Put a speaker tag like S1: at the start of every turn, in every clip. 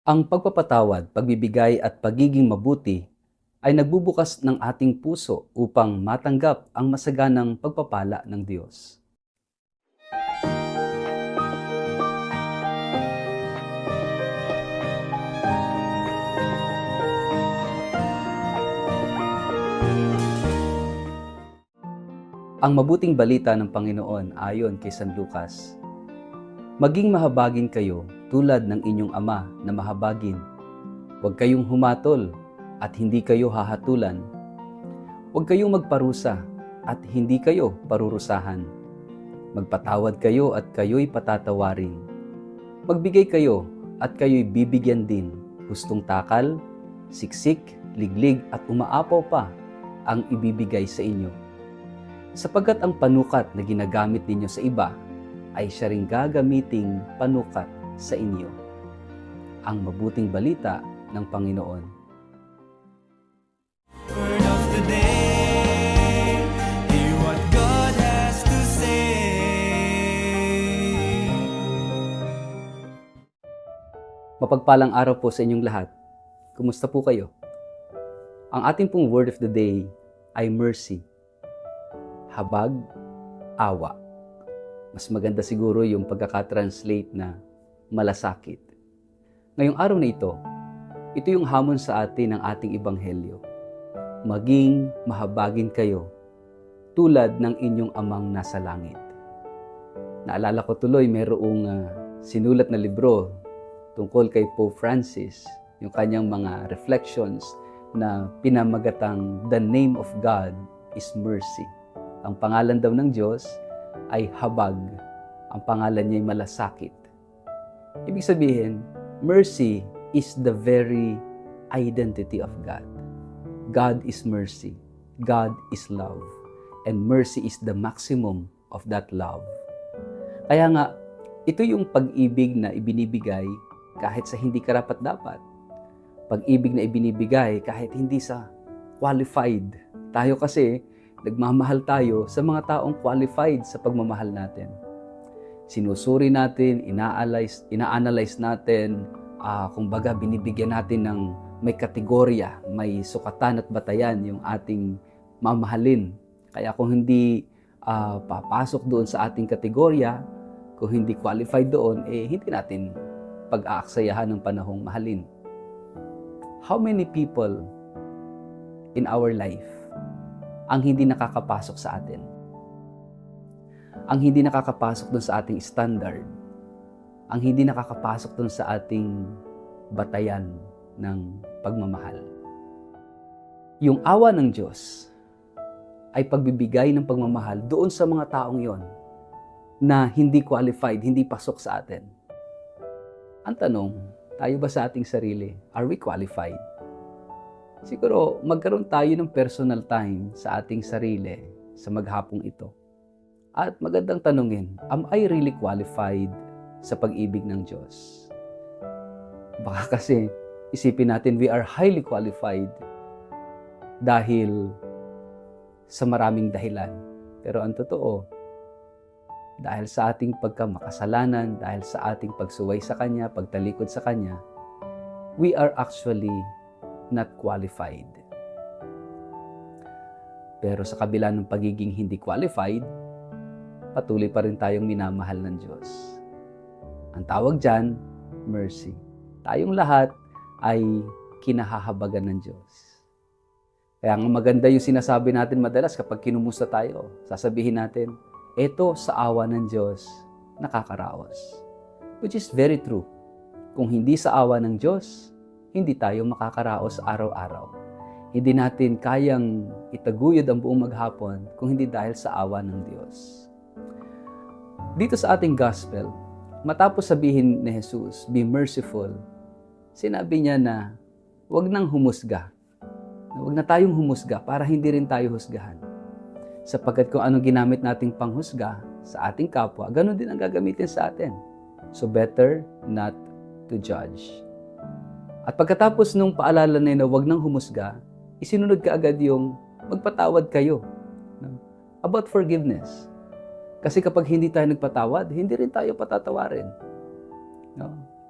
S1: Ang pagpapatawad, pagbibigay at pagiging mabuti ay nagbubukas ng ating puso upang matanggap ang masaganang pagpapala ng Diyos. Ang mabuting balita ng Panginoon ayon kay San Lucas. Maging mahabagin kayo tulad ng inyong ama na mahabagin. Huwag kayong humatol at hindi kayo hahatulan. Huwag kayong magparusa at hindi kayo parurusahan. Magpatawad kayo at kayo'y patatawarin. Magbigay kayo at kayo'y bibigyan din. Hustong takal, siksik, liglig at umaapaw pa ang ibibigay sa inyo. Sapagkat ang panukat na ginagamit ninyo sa iba ay siya ring gagamiting panukat sa inyo. Ang mabuting balita ng Panginoon.
S2: Word of the day, hear what God has to say.
S1: Mapagpalang araw po sa inyong lahat. Kumusta po kayo? Ang ating pong word of the day ay mercy. Habag, awa. Mas maganda siguro yung pagkakatranslate na malasakit. Ngayong araw na ito yung hamon sa atin ng ating ebanghelyo. Maging mahabagin kayo tulad ng inyong amang nasa langit. Naalala ko tuloy mayroong sinulat na libro tungkol kay Pope Francis, yung kanyang mga reflections na pinamagatang The Name of God is Mercy. Ang pangalan daw ng Diyos ay habag. Ang pangalan niya ay malasakit. Ibig sabihin, mercy is the very identity of God. God is mercy. God is love. And mercy is the maximum of that love. Kaya nga, ito yung pag-ibig na ibinibigay kahit sa hindi karapat-dapat. Pag-ibig na ibinibigay kahit hindi sa qualified. Tayo kasi, nagmamahal tayo sa mga taong qualified sa pagmamahal natin. Sinusuri natin, ina-analyze natin, kumbaga binibigyan natin ng may kategorya, may sukatan at batayan yung ating mamahalin. Kaya kung hindi papasok doon sa ating kategorya, kung hindi qualified doon, hindi natin pag-aaksayahan ng panahong mahalin. How many people in our life ang hindi nakakapasok sa atin? Ang hindi nakakapasok dun sa ating standard. Ang hindi nakakapasok dun sa ating batayan ng pagmamahal. Yung awa ng Diyos ay pagbibigay ng pagmamahal doon sa mga taong yon na hindi qualified, hindi pasok sa atin. Ang tanong, tayo ba sa ating sarili, are we qualified? Siguro, magkaroon tayo ng personal time sa ating sarili sa maghapong ito. At magandang tanungin, am I really qualified sa pag-ibig ng Diyos? Baka kasi isipin natin we are highly qualified dahil sa maraming dahilan. Pero ang totoo, dahil sa ating pagkamakasalanan, dahil sa ating pagsuway sa Kanya, pagtalikod sa Kanya, we are actually not qualified. Pero sa kabila ng pagiging hindi qualified, patuloy pa rin tayong minamahal ng Diyos. Ang tawag dyan, mercy. Tayong lahat ay kinahahabagan ng Diyos. Kaya nga maganda yung sinasabi natin madalas kapag kinumusta tayo. Sasabihin natin, eto sa awa ng Diyos, nakakaraos. Which is very true. Kung hindi sa awa ng Diyos, hindi tayo makakaraos araw-araw. Hindi natin kayang itaguyod ang buong maghapon kung hindi dahil sa awa ng Diyos. Dito sa ating gospel, matapos sabihin ni Jesus, be merciful, sinabi niya na huwag nang humusga. Huwag na tayong humusga para hindi rin tayo husgahan. Sapagkat kung ano ginamit nating panghusga sa ating kapwa, ganun din ang gagamitin sa atin. So better not to judge. At pagkatapos nung paalala na huwag nang humusga, isinunod ka agad yung magpatawad kayo. About forgiveness. Kasi kapag hindi tayo nagpatawad, hindi rin tayo patatawarin.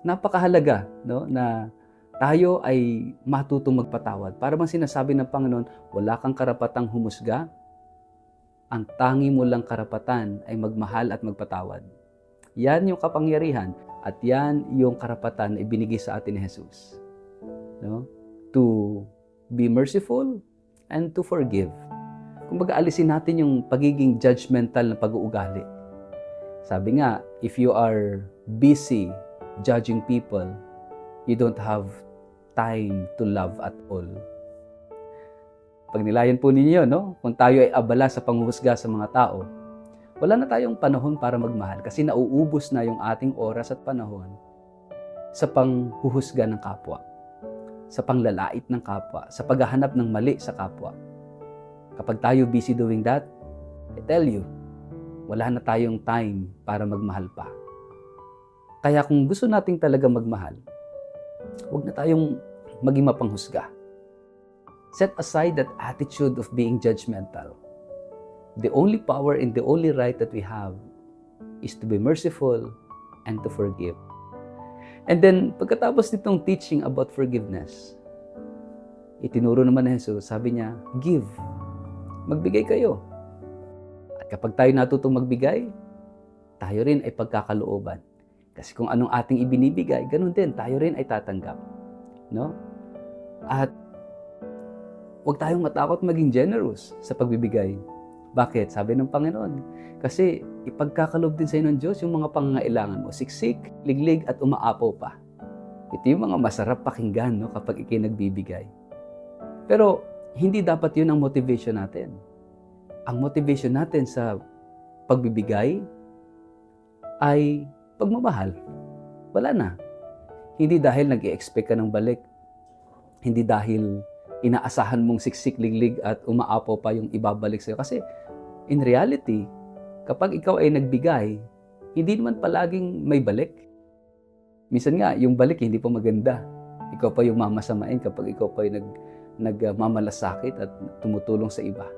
S1: napakahalaga, no, na tayo ay matutong magpatawad. Para bang sinasabi ng Panginoon, wala kang karapatang humusga, ang tangi mo lang karapatan ay magmahal at magpatawad. Yan yung kapangyarihan at yan yung karapatan na ibinigay sa atin ni Jesus. No? To be merciful and to forgive. Kumbaga, alisin natin yung pagiging judgmental na pag-uugali. Sabi nga, if you are busy judging people, you don't have time to love at all. Pag nilayan po ninyo, no? Kung tayo ay abala sa panghuhusga sa mga tao, wala na tayong panahon para magmahal kasi nauubos na yung ating oras at panahon sa panghuhusga ng kapwa, sa panglalait ng kapwa, sa paghahanap ng mali sa kapwa. Kapag tayo busy doing that, I tell you, wala na tayong time para magmahal pa. Kaya kung gusto nating talaga magmahal, huwag na tayong maging mapanghusga. Set aside that attitude of being judgmental. The only power and the only right that we have is to be merciful and to forgive. And then, pagkatapos nitong teaching about forgiveness, itinuro naman ni Jesus, sabi niya, give. Magbigay kayo. At kapag tayo natutong magbigay, tayo rin ay pagkakalooban. Kasi kung anong ating ibinibigay, ganun din, tayo rin ay tatanggap. No? At huwag tayong matakot maging generous sa pagbibigay. Bakit? Sabi ng Panginoon. Kasi ipagkakalob din sa inyo ng Diyos yung mga pangangailangan mo. Siksik, liglig, at umaapaw pa. Ito yung mga masarap pakinggan, no, kapag ikay nagbibigay. Pero hindi dapat yun ang motivation natin. Ang motivation natin sa pagbibigay ay pagmamahal. Wala na. Hindi dahil nag-i-expect ka ng balik. Hindi dahil inaasahan mong siksik, liglig at umaapaw pa yung ibabalik sa'yo. Kasi in reality, kapag ikaw ay nagbigay, hindi naman palaging may balik. Minsan nga, yung balik hindi pa maganda. Ikaw pa yung mamasamain kapag ikaw pa yung nagmamalasakit at tumutulong sa iba.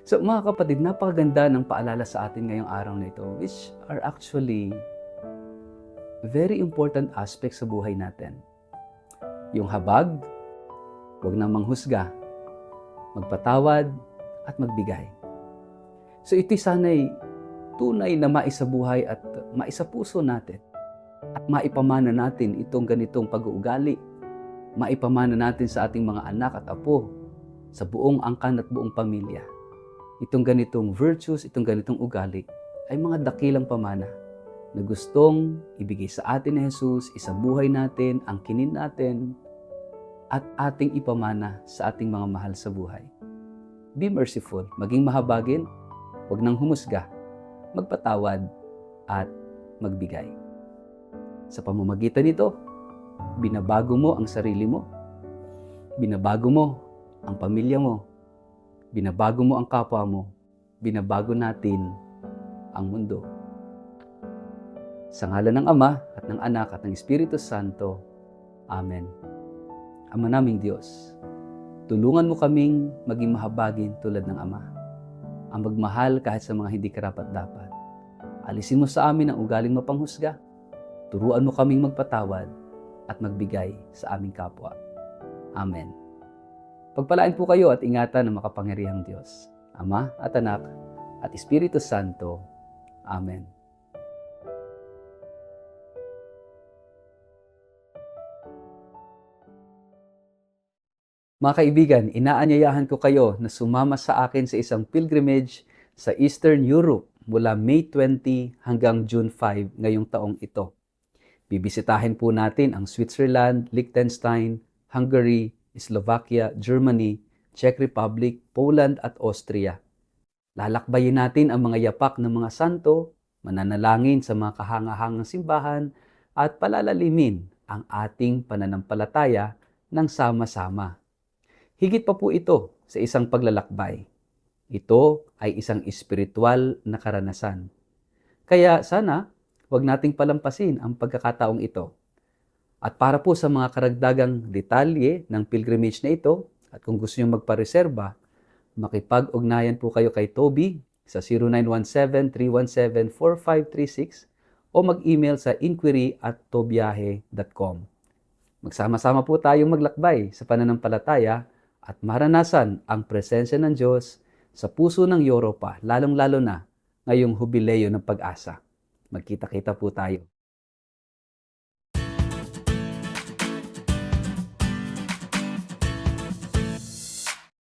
S1: So mga kapatid, napakaganda ng paalala sa atin ngayong araw na ito, which are actually very important aspects sa buhay natin. Yung habag, huwag na manghusga, magpatawad, at magbigay. So ito'y sana'y tunay na maisabuhay at maisapuso natin at maipamana natin itong ganitong pag-uugali. Maipamana natin sa ating mga anak at apo, sa buong angkan at buong pamilya. Itong ganitong virtues, itong ganitong ugali ay mga dakilang pamana na gustong ibigay sa atin ni Jesus, isabuhay natin, angkinin natin, at ating ipamana sa ating mga mahal sa buhay. Be merciful, maging mahabagin, huwag nang humusga, magpatawad, at magbigay. Sa pamamagitan nito, binabago mo ang sarili mo, binabago mo ang pamilya mo, binabago mo ang kapwa mo, binabago natin ang mundo. Sa ngalan ng Ama at ng Anak at ng Espiritu Santo. Amen. Ama naming Diyos, tulungan mo kaming maging mahabagin tulad ng Ama. Ang magmahal kahit sa mga hindi karapat-dapat. Alisin mo sa amin ang ugaling mapanghusga. Turuan mo kaming magpatawad at magbigay sa aming kapwa. Amen. Pagpalain po kayo at ingatan ng makapangyarihang Diyos, Ama at Anak at Espiritu Santo. Amen. Mga kaibigan, inaanyayahan ko kayo na sumama sa akin sa isang pilgrimage sa Eastern Europe mula May 20 hanggang June 5 ngayong taong ito. Bibisitahin po natin ang Switzerland, Liechtenstein, Hungary, Slovakia, Germany, Czech Republic, Poland at Austria. Lalakbayin natin ang mga yapak ng mga santo, mananalangin sa mga kahangahangang simbahan, at palalalimin ang ating pananampalataya ng sama-sama. Higit pa po ito sa isang paglalakbay. Ito ay isang espiritual na karanasan. Kaya sana, huwag nating palampasin ang pagkakataong ito. At para po sa mga karagdagang detalye ng pilgrimage na ito, at kung gusto nyo magpareserba, makipag-ugnayan po kayo kay Toby sa 0917-317-4536 o mag-email sa inquiry@tobiahe.com. Magsama-sama po tayong maglakbay sa pananampalataya at maranasan ang presensya ng Diyos sa puso ng Europa, lalong-lalo na ngayong Hubileo ng Pag-asa. Magkita-kita po tayo.